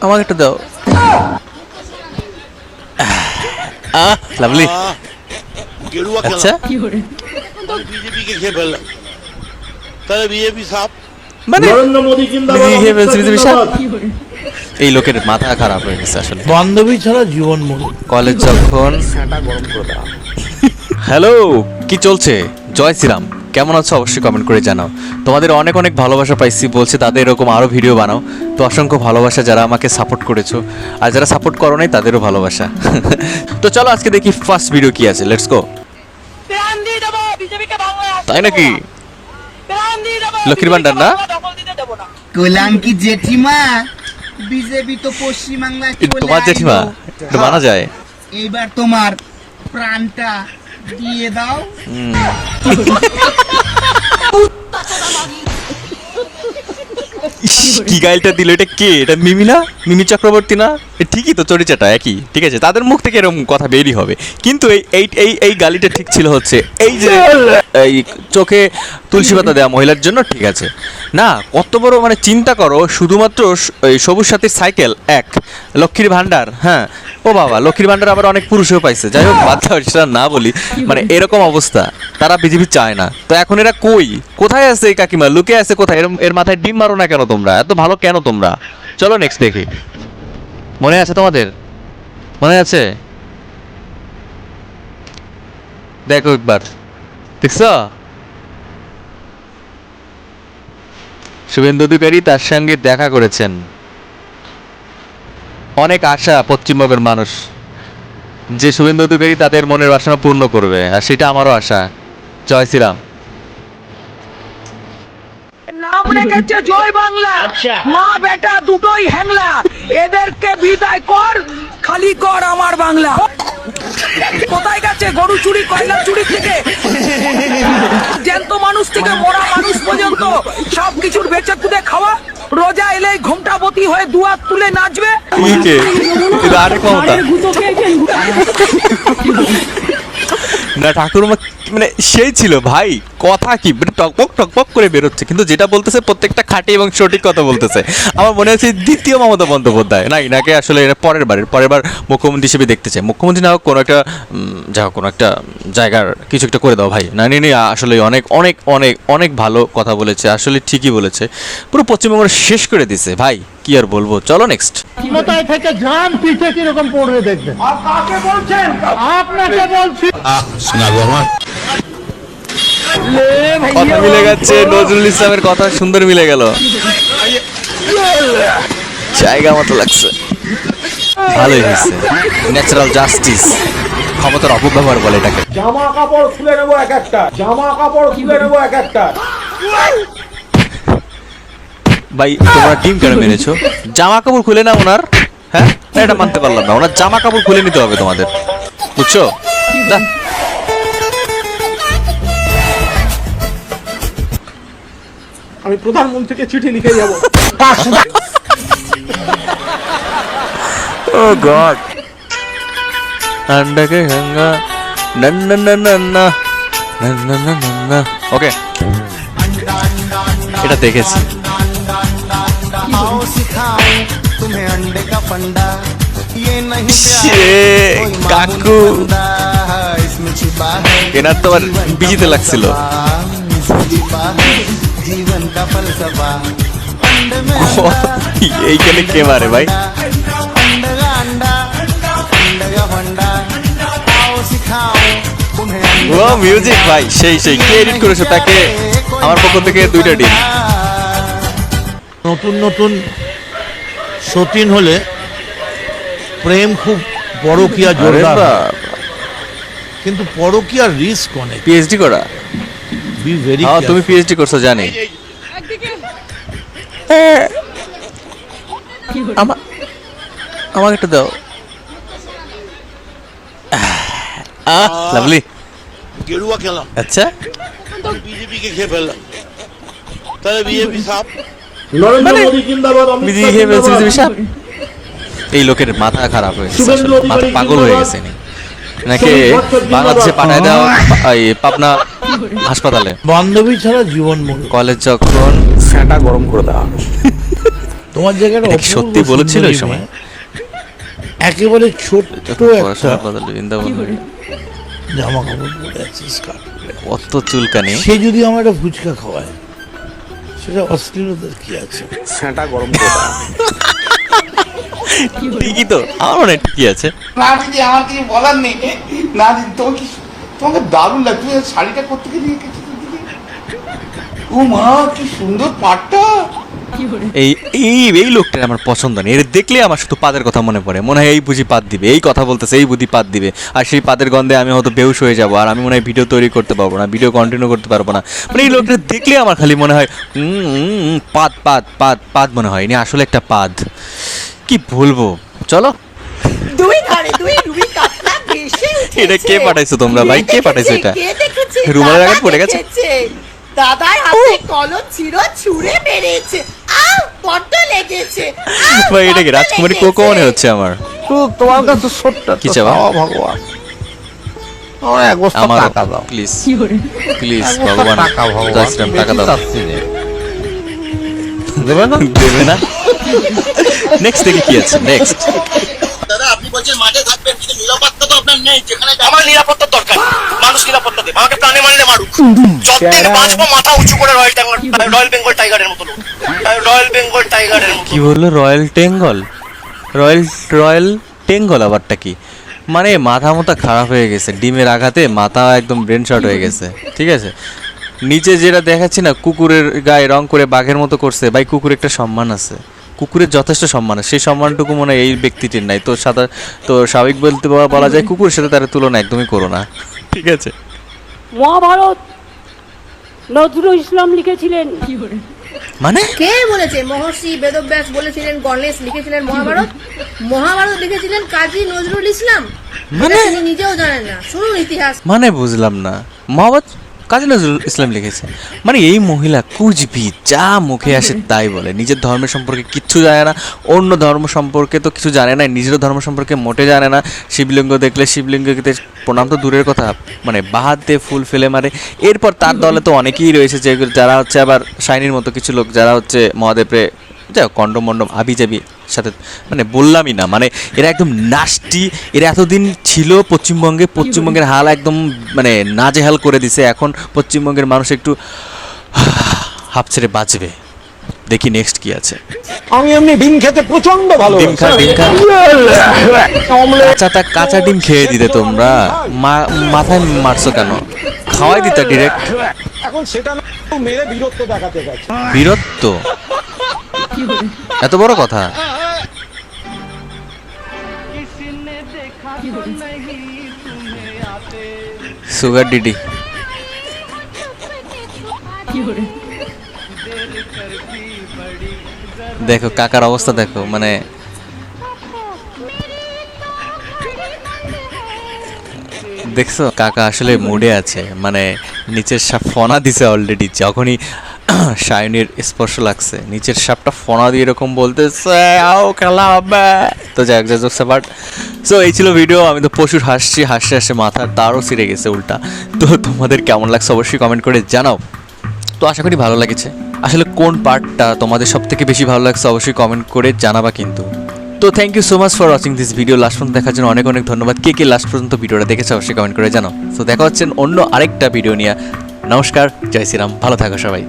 আমাকে একটা দাও। লাভলি। আচ্ছা बीजेपी के खेल फैल তাহলে বিজেপি সাপ মানে নরেন্দ্র মোদী জিন্দাবাদ, অমিত শাহ জিন্দাবাদ। এই লোকের মাথা খারাপ হয়ে গেছে আসলে। বান্ধবী ছাড়া জীবন মরু। কলেজ যখন হ্যালো, কি চলছে? জয় শ্রীরাম। কেমন আছো অবশ্যই কমেন্ট করে জানাও। তোমাদের অনেক অনেক ভালোবাসা পাইছি, বলছে তাদের এরকম আরও ভিডিও বানাও। তো অসংখ্য ভালোবাসা যারা আমাকে সাপোর্ট করেছো, আর যারা সাপোর্ট করো নাই তাদেরও ভালোবাসা। তো চলো আজকে দেখি ফার্স্ট ভিডিও কি আছে, লেটস গো। তাই নাকি? লক্ষ্মীর ভান্ডার না? কইলাম কি জেঠিমা, বিজেপি তো পশ্চিমবাংলা তোমার জেঠিমা একটু মানা যায়। এইবার তোমার প্রাণটা দিয়ে দাও। কি গাইলটা দিল, এটা কে? এটা মিমি না? মিমি চক্রবর্তী না? ঠিকই তো, চরিচাটা একই। ঠিক আছে, তাদের মুখ থেকে এরকম কথা বেরই হবে। কিন্তু এই গালিটা ঠিক ছিল হচ্ছে এই যে এই চোখে তুলসী পাতা দেওয়া মহিলার জন্য। ঠিক আছে না, কত বড় মানে চিন্তা করো, শুধুমাত্র এই সবুজ সাথীর সাইকেল এক, লক্ষ্মীর ভান্ডার। হ্যাঁ ও বাবা, লক্ষ্মীর ভান্ডার আবার অনেক পুরুষও পাইছে। যাই হোক বাচ্চা সেটা না বলি, মানে এরকম অবস্থা। তারা বিজেপি চায় না, তো এখন এরা কোথায় আছে? এই কাকিমা লুকে আছে কোথায়? এর মাথায় ডিম মারো না কেন তোমরা? এত ভালো কেন তোমরা? চলো নেক্সট দেখি। মনে আছে তোমাদের? মনে আছে? দেখো একবার, দেখছ? শুভেন্দু অধিকারী তার সঙ্গে দেখা করেছেন। অনেক আশা পশ্চিমবঙ্গের মানুষ যে শুভেন্দু অধিকারী তাদের মনের বাসনা পূর্ণ করবে, আর সেটা আমারও আশা। জয় শ্রীরাম। নাম রেখেছে জয় বাংলা। মা বেটা দুটোই হ্যাংলা, এদেরকে বিদায় কর, খালি কর আমার বাংলা। কোথায় গেছে গরু চুরি, কয়লা চুরি থেকে জ্যান্ত মানুষ থেকে মরা মানুষ পর্যন্ত সবকিছুর বেচে কুদে খাওয়া। রোজা এলে ঘোমটাবতী হয়ে দুয়ার তুলে নাচবে। এটা আরেক মমতা না, ঠাকুরমা মানে সেই ছিল ভাই। কথা কি টকপক টকপক করে বেরোচ্ছে, কিন্তু যেটা বলতেছে প্রত্যেকটা খাঁটি এবং সঠিক কথা বলতেছে। আমার মনে হচ্ছে দ্বিতীয় মমতা বন্দ্যোপাধ্যায় না, এনাকে আসলে এরা পরের বার মুখ্যমন্ত্রী হিসেবে দেখতে চায়। মুখ্যমন্ত্রী না হোক, কোনো একটা যা হোক, কোনো একটা জায়গার কিছু একটা করে দাও ভাই। না নিয়ে আসলে অনেক অনেক অনেক অনেক ভালো কথা বলেছে, আসলে ঠিকই বলেছে। পুরো পশ্চিমবঙ্গ শেষ করে দিছে ভাই, কি আর বলবো। চলো নেক্সট। ক্ষমতায় থেকে যান, পিঠে কিরকম পড়বে দেখবেন। আর কাকে বলছেন? আপনাকে বলছি। শোনাবো আমার কথা মিলে গেছে, নজরুল ইসলামের কথা সুন্দর মিলে গেল, জায়গা মতো লাগছে, ভালোই হয়েছে। ন্যাচারাল জাস্টিস, ক্ষমতার অপব্যবহার বলে এটাকে। জামা কাপড় খুলে নেবো এক একটা, জামা কাপড় খুলে নেবো এক একটা। ভাই তোমরা টিম কেন মেরেছো? জামা কাপড় খুলে না ওনার? হ্যাঁ, এটা মানতে পারলাম না। ওনার জামা কাপড় খুলে নিতে হবে তোমাদের, বুঝছো? আমি প্রধানমন্ত্রীকে চিঠি লিখে যাব। ও গড, আন্ডাকে গঙ্গা নন্না নন্না নন্না নন্না। ওকে, এটা দেখেছি। কাকু এনার তো বিজিতে লাগছিল। এইখানে কে মারে ভাই? ও মিউজিক ভাই, সেই কে এডিট করেছো তাকে আমার পক্ষ থেকে 2টা ডিম। নতুন নতুন সতীন হলে প্রেম খুব পরকীয়া জোরদার, কিন্তু পরকীয়ার রিস্ক অনেক। পিএইচডি করা? Be very. তুমি পিএইচডি করছো জানি। আমাকে একটা দাও। লাভলি। গেরুয়া খেলাম, আচ্ছা বিজেপি কে খেয়ে ফেললাম, তাহলে বিজেপি সাপ। নরেন্দ্র মোদী জিন্দাবাদ, অমিত শাহ জিন্দাবাদ। এই লোকের মাথা খারাপ হয়ে গেছে, শুভেন্দু মাথা অধিকারী পাগল হয়ে জিন্দাবাদ। গেছে। নাকি বাংলাদেশে পাঠায় দেওয়া এই পাবনা হাসপাতালে? বান্ধবী ছাড়া জীবন মরে কলেজ যখন ফ্যাটা গরম করে দেওয়া হবে। তোমার জায়গাটা এটা কি সত্যি বলেছিল এই সময়? একেবারে ছোট্ট পড়াশোনা একটা বদলে বৃন্দাবন জামা কাপড় পরে আছে, স্কার্ট পরে আছে। অত চুলকানি। সে যদি আমার একটা ফুচকা খাওয়ায়, সেটা অশ্লীলতার কি আছে? ফ্যাটা গরম করে দেওয়া হবে। ঠিকই তো, আমার মনে হয় ঠিকই আছে। না দিদি আমার কিছু বলার নেই। না দিদি তোমাকে দারুণ লাগছে, তুমি শাড়িটা করতে গিয়ে ও মা কি সুন্দর পাটটা। এই এই এই লোকটা আমার পছন্দ নেই। এর দেখলে আমার শুধু পাদের কথা মনে পড়ে, মনে হয় এই বুঝি পাদ দিবে, এই কথা বলতেছে, এই বুদ্ধি পাদ দিবে, আর সেই পাদের গন্ধে আমি হয়তো বেহুশ হয়ে যাবো, আর আমি মনে হয় ভিডিও তৈরি করতে পারবো না, ভিডিও কন্টিনিউ করতে পারবো না। মানে এই লোকটা দেখলে আমার খালি মনে হয় পাদ পাদ পাদ পাদ মনে হয়, ইনি আসলে একটা পাদ। কি বলবো, চলো। দুই ধারে দুই রুবি কাতলা ভেসে উঠেছে। এটা কে পাঠাইছো তোমরা ভাই? কে পাঠাইছো এটা? কে দেখেছে? রুমালের দাদা আঘাত পড়ে গেছে? দেখেছে। দাদার হাতে কলম ছিল, ছুঁড়ে মেরেছে। আউ বড্ড লেগেছে। আউ, ভাই এটা কি বড্ড রাজকুমারী লেগেছে। কোকো মনে হচ্ছে আমার। শুধু তোমার কাছে ছোট্ট কি একটা চাওয়া? চাওয়া ভগবান, আমার এক বস্তা আমার টাকা দাও। প্লিজ প্লিজ এক বস্তা ভগবান, টাকা ভগবান, চাচ্ছিলাম টাকা বেশি দাও। চাচ্ছি না। দেবে না? দেবে না। নেক্সট দেখি কি আছে নেক্সট। দাদা আপনি বলছেন মাঠে থাকবেন, কিন্তু নিরাপত্তা তো আপনার নেই। যেখানে আমার নিরাপত্তার দরকার, মানুষ নিরাপত্তা দেবে, আমাকে প্রাণে মারলে মারুক, যতদিন বাঁচবো মাথা উঁচু করে রয়্যাল বেঙ্গল টাইগারের মতো লোক, রয়্যাল বেঙ্গল টাইগারের মতো। কি বললো? রয়্যাল টেঙ্গল? রয়্যাল টেঙ্গল আবারটা কি? মানে মাথা মতো খারাপ হয়ে গেছে, ডিমের আঘাতে মাথা একদম ব্রেন শর্ট হয়ে গেছে। ঠিক আছে, নিচে যেটা দেখাচ্ছি না, কুকুরের গায়ে রং করে বাঘের মতো করছে। ভাই কুকুর একটা সম্মান আছে, কুকুরের যথেষ্ট সম্মান আছে, সেই সম্মানটুকু মনে হয় এই ব্যক্তিটির নাই। তো তো স্বাভাবিক বলতে বলা যায় কুকুরের সাথে তার তুলনা একদমই করো না। ঠিক আছে, মহাভারত নজরুল ইসলাম লিখেছিলেন। মানে কে বলেছে? মহর্ষি বেদব্যাস বলেছিলেন, গণেশ লিখেছিলেন মহাভারত। মহাভারত লিখেছিলেন কাজী নজরুল ইসলাম। মানে? তিনি নিজেও জানেন না, শুনুন ইতিহাস। মানে বুঝলাম না। মহাভারত কাজী নজরুল ইসলাম লিখেছে মানে? এই মহিলা কুচবি যা মুখে আসে তাই বলে, নিজের ধর্মের সম্পর্কে কিচ্ছু জানে না, অন্য ধর্ম সম্পর্কে তো কিছু জানে না, নিজের ধর্ম সম্পর্কে মোটে জানে না। শিবলিঙ্গ দেখলে শিবলিঙ্গকে প্রণাম তো দূরের কথা, মানে বাহাত দিয়ে ফুল ফেলে মারে। এরপর তার দলে তো অনেকেই রয়েছে যারা হচ্ছে আবার শাইনির মতো কিছু লোক, যারা হচ্ছে মহাদেবরে যাই কন্ডম মন্ডম আবি যাবি সাথে, মানে বললামই না, মানে এরা একদম নাস্টি। এরা এতদিন ছিল পশ্চিমবঙ্গের হাল একদম মানে নাজেহাল করে দিছে। এখন পশ্চিমবঙ্গের মানুষ একটু হাফ ছেড়ে বাঁচবে। দেখি নেক্সট কি আছে। আমি এমনি ডিম খেতে প্রচন্ড ভালো। ডিম খা কাঁচা ডিম খেয়ে দিতে তোমরা, মাথায় মারছো কেন? খাওয়াই দিতে ডিরেক্ট। এখন সেটা না মেরে বীরত্ব দেখাতে গেছে। বীরত্ব? এত বড় কথা? Sugar DD. দেখো কাকার অবস্থা দেখো, মানে দেখছো কাকা আসলে মুডে আছে, মানে নিচের সাপ ফনা দিছে অলরেডি। যখনই শাইনির স্পর্শ লাগছে নিচের সাপটা ফনা দিয়ে এরকম বলতেছে আও খেলা হবে। তো যাই হোক বাট সো এই ছিল ভিডিও। আমি তো প্রচুর হাসছি, হাসতে মাথার তারও ছিঁড়ে গেছে উল্টা। তো তোমাদের কেমন লাগছে অবশ্যই কমেন্ট করে জানাও। তো আশা করি ভালো লেগেছে। আসলে কোন পার্টটা তোমাদের সব থেকে বেশি ভালো লাগছে অবশ্যই কমেন্ট করে জানাবা কিন্তু। তো thank you so much for watching this video. Last পর্যন্ত দেখার জন্য অনেক ধন্যবাদ। কে লাস্ট পর্যন্ত ভিডিওটা দেখেছে অবশ্যই কমেন্ট করে জানাও। তো দেখা হচ্ছে অন্য আরেকটা ভিডিও নিয়ে। নমস্কার, জয় শ্রীরাম, ভালো থাকো সবাই।